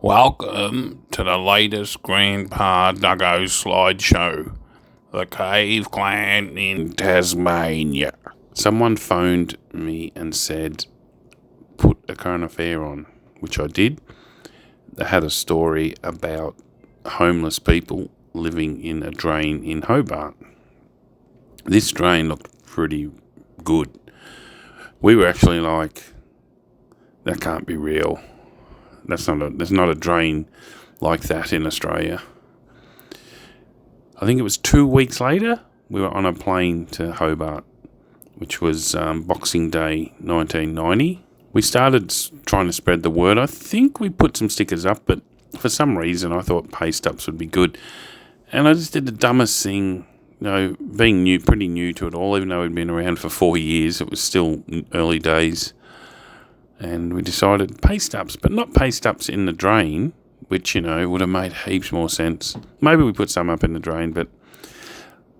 Welcome to the latest Grandpa Dougo slideshow. The Cave Clan in Tasmania. Someone phoned me and said, put a current affair on, which I did. They had a story about homeless people living in a drain in Hobart. This drain looked pretty good. We were actually like, that can't be real. There's not a drain like that in Australia. I think it was 2 weeks later, we were on a plane to Hobart, which was Boxing Day 1990. We started trying to spread the word. I think we put some stickers up, but for some reason I thought paste ups would be good. And I just did the dumbest thing, being pretty new to it all, even though we'd been around for 4 years. It was still early days. And we decided paste ups, but not paste ups in the drain, which, would have made heaps more sense. Maybe we put some up in the drain, but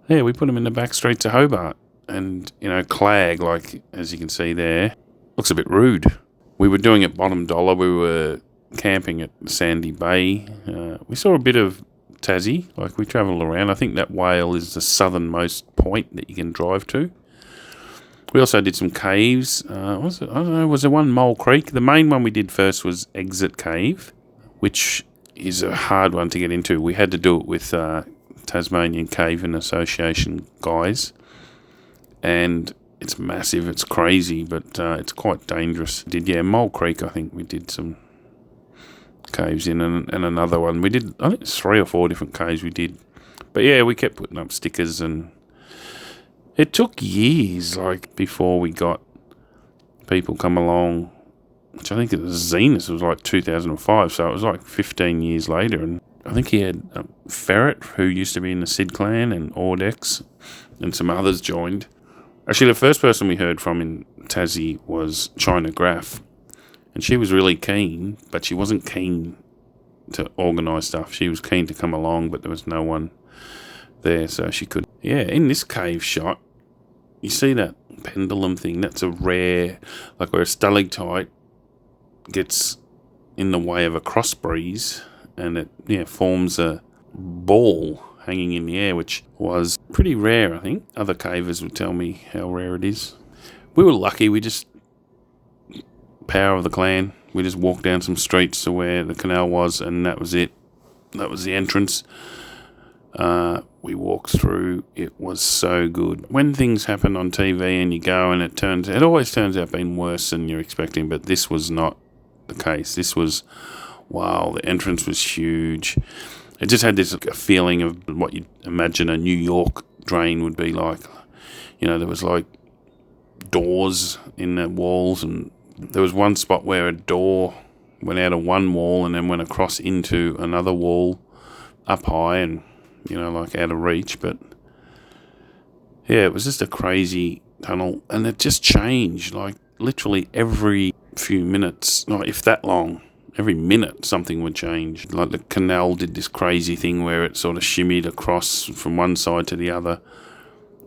yeah, we put them in the back streets of Hobart. And, Clag, like, as you can see there, looks a bit rude. We were doing it bottom dollar. We were camping at Sandy Bay. We saw a bit of Tassie, like we travelled around. I think that Whale is the southernmost point that you can drive to. We also did some caves. Was there one Mole Creek? The main one we did first was Exit Cave, which is a hard one to get into. We had to do it with Tasmanian Cave and Association guys. And it's massive, it's crazy, but it's quite dangerous. Mole Creek, I think we did some caves in, and another one. We did, I think it's 3 or 4 different caves we did. But yeah, we kept putting up stickers, and it took years, before we got people come along, which I think it was Zenith, it was 2005, so it was 15 years later, and I think he had Ferret, who used to be in the Sid Clan, and Audex, and some others joined. Actually, the first person we heard from in Tassie was China Graph, and she was really keen, but she wasn't keen to organise stuff. She was keen to come along, but there was no one there, so she could. Yeah, in this cave shot, you see that pendulum thing? That's a rare, where a stalactite gets in the way of a cross breeze, and it forms a ball hanging in the air, which was pretty rare, I think. Other cavers would tell me how rare it is. We were lucky. We just, power of the clan, we just walked down some streets to where the canal was, and that was it. That was the entrance. We walked through. It was so good. When things happen on TV and you go and it always turns out being worse than you're expecting, but this was not the case. This was, wow, the entrance was huge. It just had this feeling of what you'd imagine a New York drain would be like. There was doors in the walls, and there was one spot where a door went out of one wall and then went across into another wall up high and, out of reach. But yeah, it was just a crazy tunnel, and it just changed, literally every few minutes, not if that long. Every minute something would change. The canal did this crazy thing where it sort of shimmied across from one side to the other.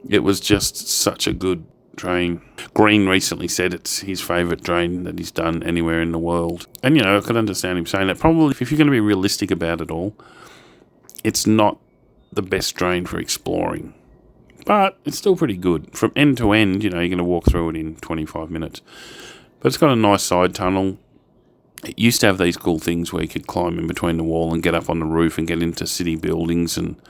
It was just such a good drain. Green recently said it's his favourite drain that he's done anywhere in the world. And, I could understand him saying that. Probably, if you're going to be realistic about it all, it's not the best drain for exploring. But it's still pretty good. From end to end, you're going to walk through it in 25 minutes. But it's got a nice side tunnel. It used to have these cool things where you could climb in between the wall and get up on the roof and get into city buildings, and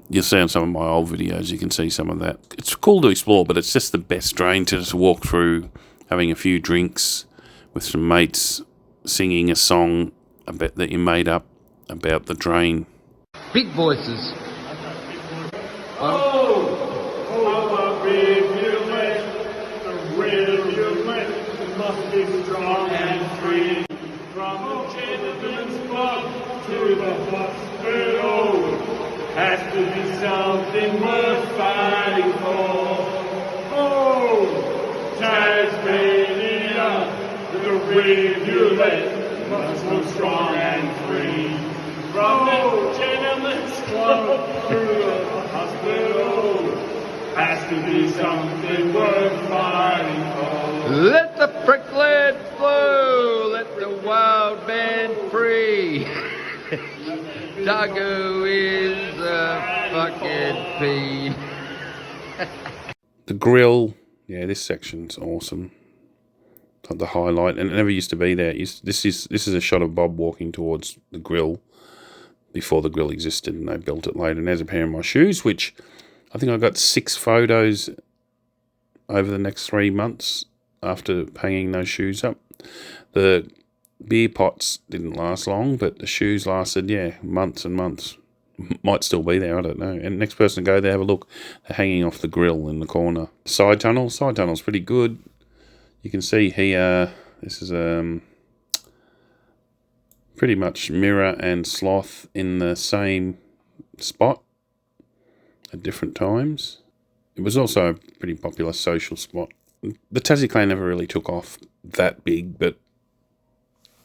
you'll see on some of my old videos, you can see some of that. It's cool to explore, but it's just the best drain to just walk through, having a few drinks with some mates, singing a song that you made up about the drain. Big voices. Must be strong and free. From the gentleman's club to the hospital, has to be something worth fighting for. Oh, Tasmania, the Rivulet must be strong and free. From the gentleman's club to the hospital, has to be something worth fighting for. Let the pricklet flow, let the wild band free. Dougo is a fucking fiend. The grill, yeah, this section's awesome. Like the highlight, and it never used to be there. This is a shot of Bob walking towards the grill before the grill existed, and they built it later. And there's a pair of my shoes, which I think I got 6 photos over the next 3 months after hanging those shoes up. The beer pots didn't last long, but the shoes lasted, months and months. Might still be there, I don't know. And next person to go there, have a look. They're hanging off the grill in the corner. Side tunnel's pretty good. You can see here, this is pretty much Mirror and Sloth in the same spot at different times. It was also a pretty popular social spot. The Tassie clan never really took off that big, but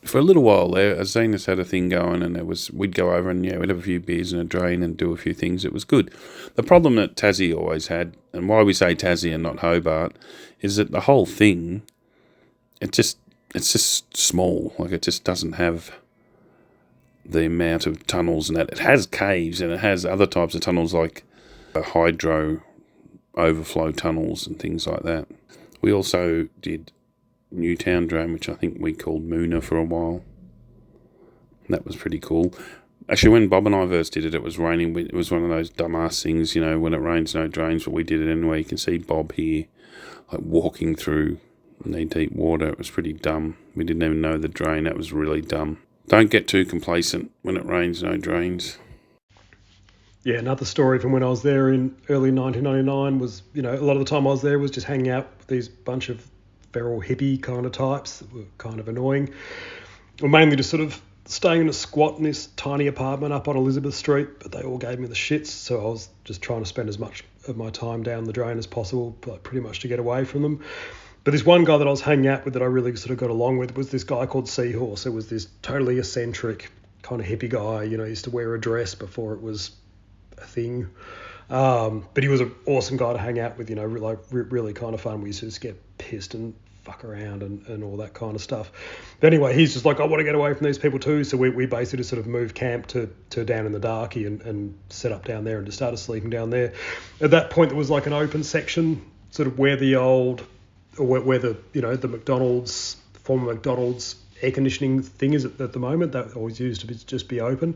for a little while there, Zenas had a thing going, and we'd go over and we'd have a few beers and a drain and do a few things. It was good. The problem that Tassie always had, and why we say Tassie and not Hobart, is that the whole thing, it's just small. Like, it just doesn't have the amount of tunnels and that. It has caves, and it has other types of tunnels like hydro overflow tunnels and things like that. We also did Newtown Drain, which I think we called Moona for a while. That was pretty cool. Actually, when Bob and I first did it, it was raining. It was one of those dumbass things, when it rains, no drains, but we did it anyway. You can see Bob here, like, walking through knee-deep water. It was pretty dumb. We didn't even know the drain. That was really dumb. Don't get too complacent when it rains, no drains. Yeah, another story from when I was there in early 1999 was, a lot of the time I was there was just hanging out with these bunch of feral hippie kind of types that were kind of annoying. Well, mainly just sort of staying in a squat in this tiny apartment up on Elizabeth Street, but they all gave me the shits, so I was just trying to spend as much of my time down the drain as possible, like pretty much to get away from them. But this one guy that I was hanging out with that I really sort of got along with was this guy called Seahorse. It was this totally eccentric kind of hippie guy, he used to wear a dress before it was a thing. But he was an awesome guy to hang out with, really kind of fun. We used to just get pissed and fuck around and all that kind of stuff. But anyway, he's just like, I want to get away from these people too. So we basically just sort of moved camp to down in the Darky and set up down there and just started sleeping down there. At that point, there was like an open section, sort of where the old, or where the, the McDonald's, former McDonald's air conditioning thing is at the moment. That always used to just be open.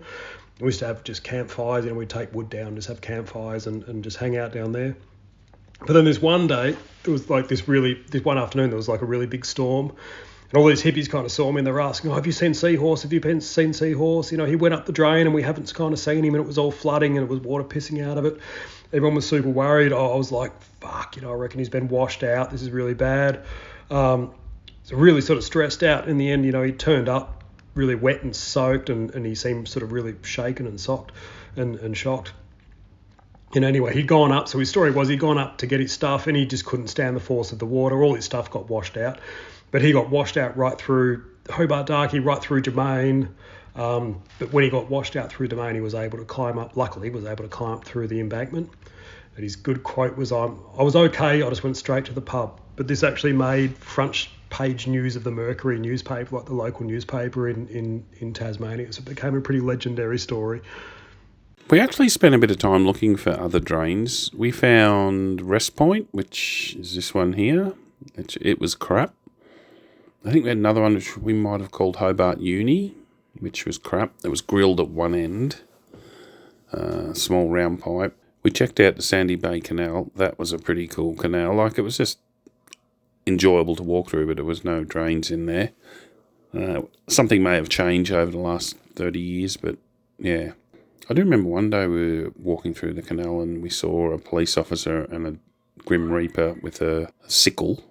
We used to have just campfires, we'd take wood down, just have campfires and just hang out down there. But then this one day, it was like this one afternoon, there was like a really big storm. And all these hippies kind of saw me and they were asking, have you seen Seahorse? Have you seen Seahorse? He went up the drain and we haven't kind of seen him, and it was all flooding and it was water pissing out of it. Everyone was super worried. I was like, fuck, I reckon he's been washed out. This is really bad. So really sort of stressed out. In the end, he turned up really wet and soaked, and he seemed sort of really shaken and shocked. And anyway, he'd gone up. So his story was he'd gone up to get his stuff and he just couldn't stand the force of the water. All his stuff got washed out. But he got washed out right through Hobart Darky, right through Domain. But when he got washed out through Domain, he was able to climb up. Luckily, he was able to climb up through the embankment. And his good quote was, I was okay, I just went straight to the pub. But this actually made front page news of the Mercury newspaper, like the local newspaper in Tasmania. So it became a pretty legendary story. We actually spent a bit of time looking for other drains. We found Rest Point, which is this one here. It was crap. I think we had another one which we might have called Hobart Uni, which was crap. It was grilled at one end, small round pipe. We checked out the Sandy Bay Canal. That was a pretty cool canal. Like, it was just enjoyable to walk through, but there was no drains in there. Something may have changed over the last 30 years, but yeah. I do remember one day we were walking through the canal and we saw a police officer and a Grim Reaper with a sickle,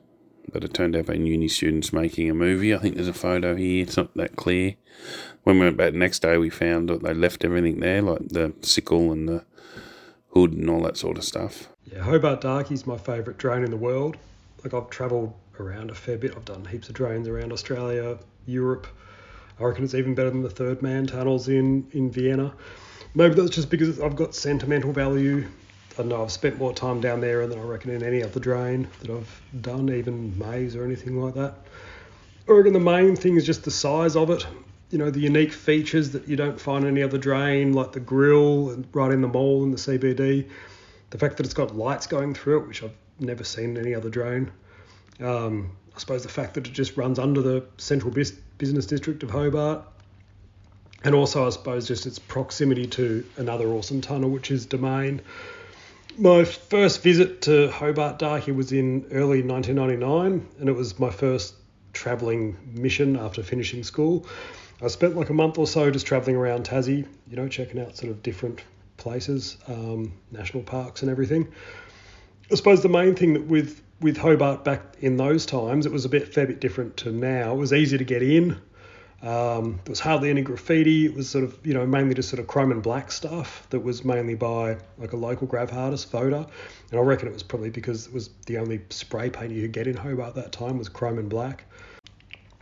but it turned out being uni students making a movie. I think there's a photo here. It's not that clear. When we went back the next day, we found that they left everything there, like the sickle and the hood and all that sort of stuff. Yeah, Hobart Darky's my favourite drain in the world. Like, I've travelled around a fair bit. I've done heaps of drains around Australia, Europe. I reckon it's even better than the Third Man tunnels in Vienna. Maybe that's just because I've got sentimental value. I don't know, I've spent more time down there than I reckon in any other drain that I've done, even Maze or anything like that. I reckon the main thing is just the size of it. the unique features that you don't find any other drain, like the grill right in the mall in the CBD. The fact that it's got lights going through it, which I've never seen in any other drain. I suppose the fact that it just runs under the central business district of Hobart. And also, I suppose, just its proximity to another awesome tunnel, which is Domain. My first visit to Hobart Darkey was in early 1999, and it was my first travelling mission after finishing school. I spent like a month or so just travelling around Tassie, checking out sort of different places, national parks and everything. I suppose the main thing that with Hobart back in those times, it was a fair bit different to now. It was easy to get in. There was hardly any graffiti. It was sort of, mainly just sort of chrome and black stuff that was mainly by like a local graph artist, Voda. And I reckon it was probably because it was the only spray paint you could get in Hobart at that time was chrome and black.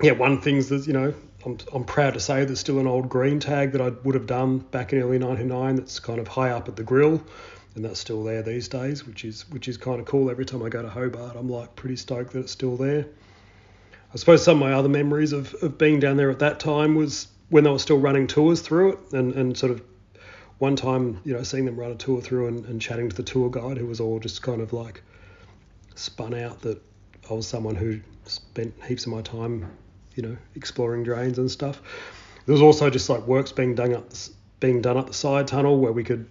Yeah, one thing's that, I'm proud to say there's still an old green tag that I would have done back in early 99 that's kind of high up at the grill. And that's still there these days, which is kind of cool. Every time I go to Hobart, I'm like pretty stoked that it's still there. I suppose some of my other memories of being down there at that time was when they were still running tours through it, and sort of one time, seeing them run a tour through and chatting to the tour guide, who was all just kind of like spun out that I was someone who spent heaps of my time, exploring drains and stuff. There was also just like works being done up the side tunnel where we could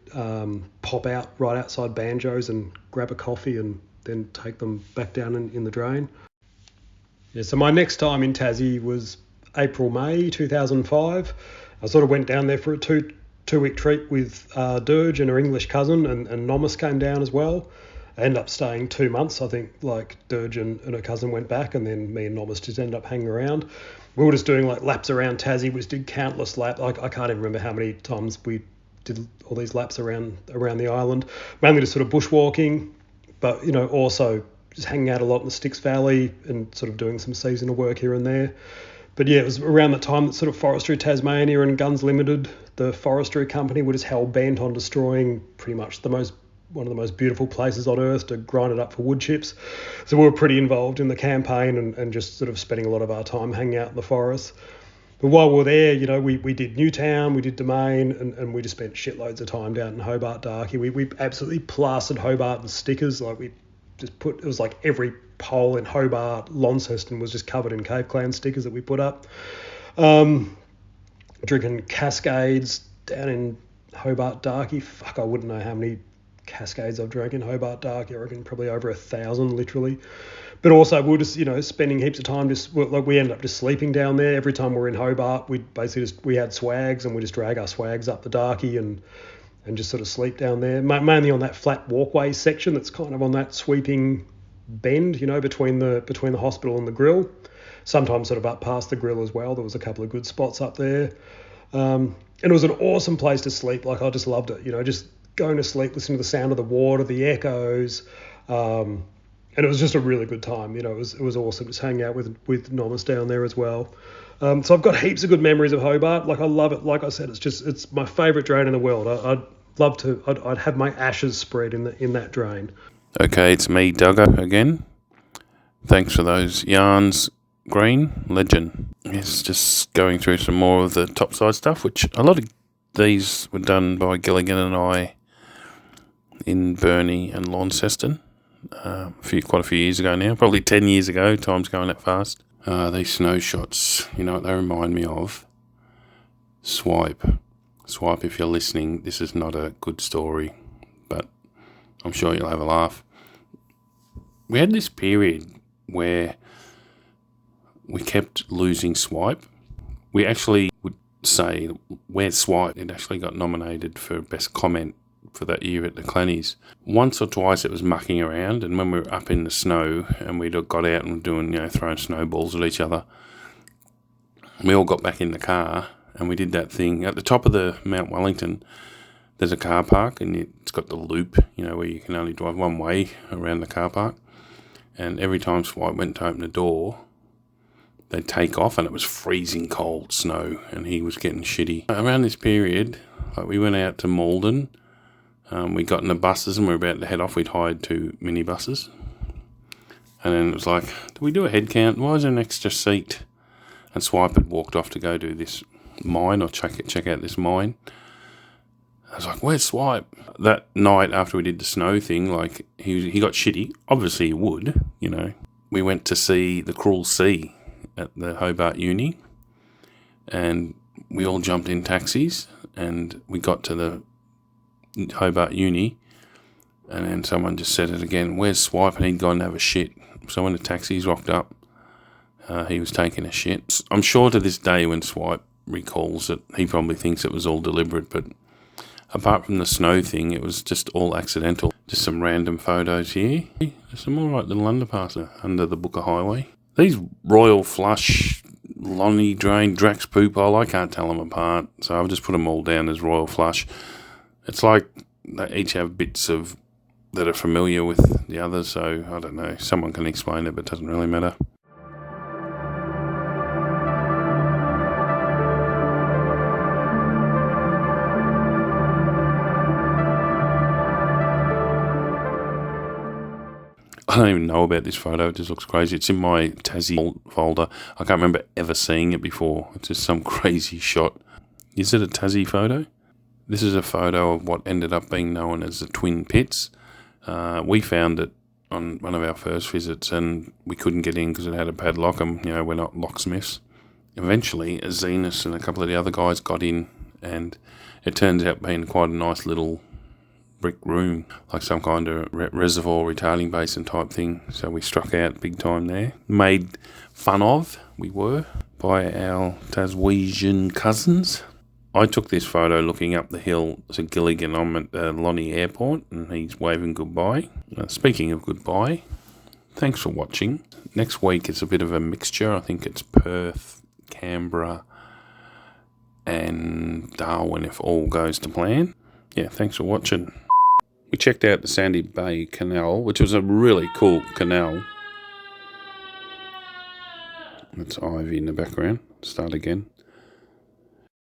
pop out right outside Banjo's and grab a coffee and then take them back down in the drain. Yeah, so my next time in Tassie was April-May 2005. I sort of went down there for a two-week trip with Dirge and her English cousin, and Nomis came down as well. I ended up staying 2 months. I think like Dirge and her cousin went back, and then me and Nomis just ended up hanging around. We were just doing like laps around Tassie. We just did countless laps. I can't even remember how many times we did all these laps around the island. Mainly just sort of bushwalking, but also just hanging out a lot in the Styx Valley and sort of doing some seasonal work here and there. But yeah, it was around that time that sort of Forestry Tasmania and Guns Limited, the forestry company, were just hell bent on destroying pretty much one of the most beautiful places on earth to grind it up for wood chips. So we were pretty involved in the campaign and just sort of spending a lot of our time hanging out in the forest. But while we were there, we did Newtown, we did Domain, and we just spent shitloads of time down in Hobart Darkey. We absolutely plastered Hobart with stickers. Like we just it was like every pole in Hobart, Launceston was just covered in Cave Clan stickers that we put up. Drinking Cascades down in Hobart Darkey. Fuck, I wouldn't know how many Cascades I've drank in Hobart Darkey. I reckon probably over 1,000 literally. But also we were just, spending heaps of time we ended up just sleeping down there. Every time we were in Hobart, we had swags and we just drag our swags up the Darkey and just sort of sleep down there, mainly on that flat walkway section that's kind of on that sweeping bend, between the hospital and the grill. Sometimes sort of up past the grill as well. There was a couple of good spots up there. And it was an awesome place to sleep. Like I just loved it, just going to sleep, listening to the sound of the water, the echoes. And it was just a really good time. It was awesome just hanging out with Nomis down there as well. So I've got heaps of good memories of Hobart. Like I love it. Like I said, it's my favourite drain in the world. I'd have my ashes spread in that drain. Okay, it's me, Dougo, again. Thanks for those yarns, Green. Legend. It's just going through some more of the topside stuff, which a lot of these were done by Gilligan and I in Burnie and Launceston. Quite a few years ago now, probably 10 years ago. Time's going that fast. These snow shots, what they remind me of? Swipe, if you're listening, this is not a good story, but I'm sure you'll have a laugh. We had this period where we kept losing Swipe. We actually would say, where's Swipe? It actually got nominated for Best Comment for that year at the Clannies. Once or twice it was mucking around, and when we were up in the snow and we'd got out and doing, throwing snowballs at each other, we all got back in the car and we did that thing. At the top of the Mount Wellington, there's a car park and it's got the loop, where you can only drive one way around the car park. And every time Swipe went to open the door, they'd take off, and it was freezing cold snow and he was getting shitty. Around this period, we went out to Malden. We got in the buses and we were about to head off. We'd hired 2 minibuses. And then it was like, do we do a head count? Why is there an extra seat? And Swipe had walked off to go do this mine, or check out this mine. I was like, where's Swipe? That night after we did the snow thing, like, he got shitty. Obviously he would, you know. We went to see The Cruel Sea at the Hobart Uni, and we all jumped in taxis, and we got to the Hobart Uni, and then someone just said it again, where's Swipe? And he'd gone to have a shit. So when the taxis rocked up, he was taking a shit. I'm sure to this day when Swipe recalls it, he probably thinks it was all deliberate, but apart from the snow thing, it was just all accidental. Just some random photos here. There's some alright little underpasses under the Booker Highway. These Royal Flush, Lonnie Drain, Drax Poopole, I can't tell them apart, so I've just put them all down as Royal Flush. It's like they each have bits of that are familiar with the others, so I don't know. Someone can explain it, but it doesn't really matter. I don't even know about this photo. It just looks crazy. It's in my Tassie folder. I can't remember ever seeing it before. It's just some crazy shot. Is it a Tassie photo? This is a photo of what ended up being known as the Twin Pits. We found it on one of our first visits, and we couldn't get in because it had a padlock, and, you know, we're not locksmiths. Eventually, Zenas and a couple of the other guys got in, and it turns out being quite a nice little brick room, like some kind of reservoir retailing basin type thing. So we struck out big time there. Made fun of, we were, by our Tasmanian cousins. I took this photo looking up the hill to Gilligan. I'm at Lonnie Airport, and he's waving goodbye. Speaking of goodbye, thanks for watching. Next week it's a bit of a mixture. I think it's Perth, Canberra, and Darwin if all goes to plan. Yeah, thanks for watching. We checked out the Sandy Bay Canal, which was a really cool canal. That's Ivy in the background. Start again.